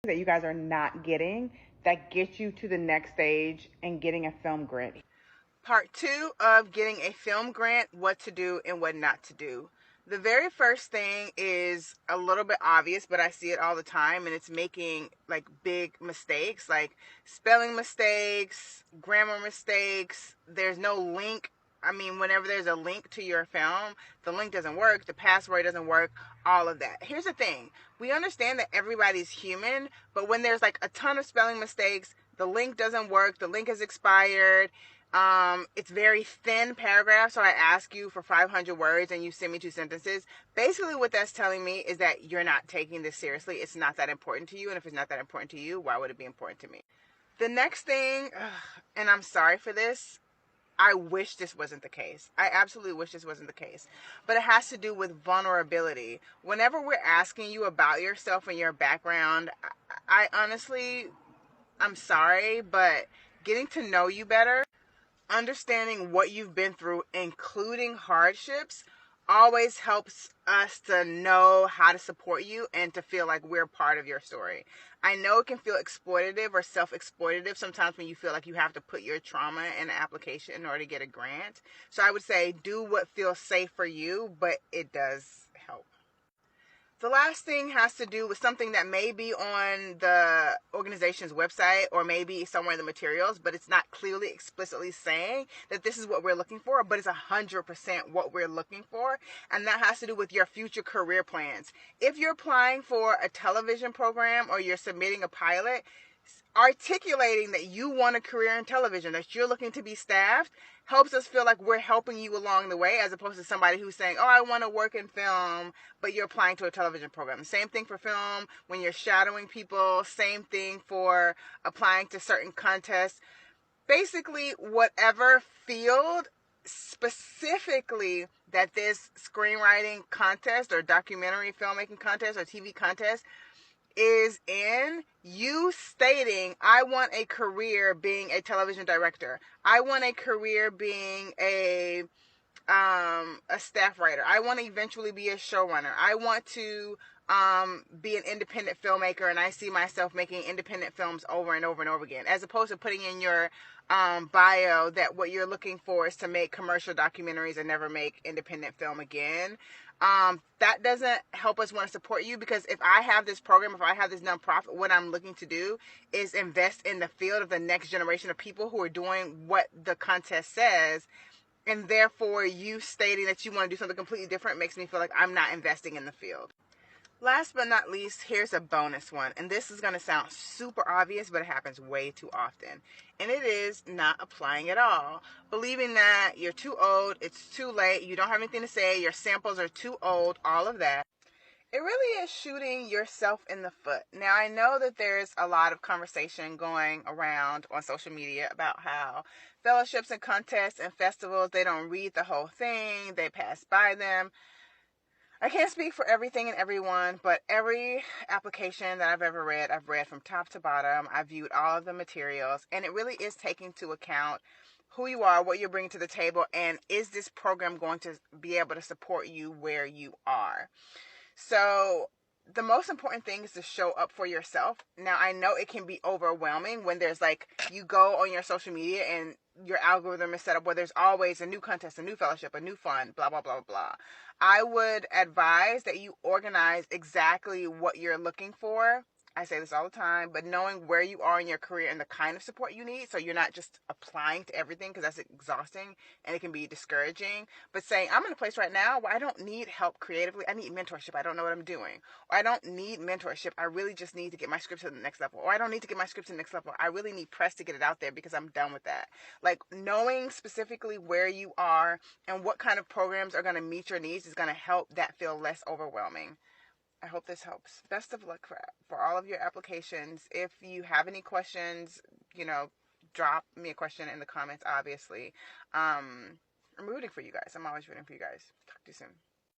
that you guys are not getting that gets you to the next stage and getting a film grant? Part 2 of getting a film grant, what to do and what not to do. The very first thing is a little bit obvious, but I see it all the time, and it's making like big mistakes, like spelling mistakes, grammar mistakes. There's no link. I mean, whenever there's a link to your film, the link doesn't work, the password doesn't work, all of that. Here's the thing. We understand that everybody's human, but when there's like a ton of spelling mistakes, the link doesn't work, the link is expired, it's very thin paragraph, so I ask you for 500 words and you send me 2 sentences. Basically, what that's telling me is that you're not taking this seriously. It's not that important to you, and if it's not that important to you, why would it be important to me? The next thing, and I'm sorry for this, I wish this wasn't the case. I absolutely wish this wasn't the case. But it has to do with vulnerability. Whenever we're asking you about yourself and your background, I honestly, I'm sorry, but getting to know you better, understanding what you've been through, including hardships, always helps us to know how to support you and to feel like we're part of your story. I know it can feel exploitative or self-exploitative sometimes when you feel like you have to put your trauma in an application in order to get a grant. So I would say do what feels safe for you, but it does help. The last thing has to do with something that may be on the organization's website or maybe somewhere in the materials, but it's not clearly explicitly saying that this is what we're looking for, but it's 100% what we're looking for. And that has to do with your future career plans. If you're applying for a television program or you're submitting a pilot, articulating that you want a career in television, that you're looking to be staffed, helps us feel like we're helping you along the way, as opposed to somebody who's saying, oh, I want to work in film, but you're applying to a television program. Same thing for film when you're shadowing people. Same thing for applying to certain contests. Basically, whatever field specifically that this screenwriting contest or documentary filmmaking contest or TV contest is in, you stating, I want a career being a television director. I want a career being a staff writer. I want to eventually be a showrunner. I want to be an independent filmmaker, and I see myself making independent films over and over and over again, as opposed to putting in your bio that what you're looking for is to make commercial documentaries and never make independent film again. That doesn't help us want to support you, because if I have this program, if I have this nonprofit, what I'm looking to do is invest in the field of the next generation of people who are doing what the contest says, and therefore you stating that you want to do something completely different makes me feel like I'm not investing in the field. Last but not least, here's a bonus one. And this is going to sound super obvious, but it happens way too often. And it is not applying at all. Believing that you're too old, it's too late, you don't have anything to say, your samples are too old, all of that. It really is shooting yourself in the foot. Now, I know that there's a lot of conversation going around on social media about how fellowships and contests and festivals, they don't read the whole thing, they pass by them. I can't speak for everything and everyone, but every application that I've read from top to bottom. I've viewed all of the materials, and it really is taking into account who you are, what you're bringing to the table, and is this program going to be able to support you where you are. So the most important thing is to show up for yourself. Now, I know it can be overwhelming when there's like, you go on your social media and your algorithm is set up where there's always a new contest, a new fellowship, a new fund, blah, blah, blah, blah. I would advise that you organize exactly what you're looking for. I say this all the time, but knowing where you are in your career and the kind of support you need, so you're not just applying to everything, because that's exhausting and it can be discouraging, but saying, I'm in a place right now where I don't need help creatively. I need mentorship. I don't know what I'm doing. Or I don't need mentorship. I really just need to get my script to the next level. Or I don't need to get my script to the next level. I really need press to get it out there because I'm done with that. Like, knowing specifically where you are and what kind of programs are going to meet your needs is going to help that feel less overwhelming. I hope this helps. Best of luck for all of your applications. If you have any questions, drop me a question in the comments, obviously. I'm rooting for you guys. I'm always rooting for you guys. Talk to you soon.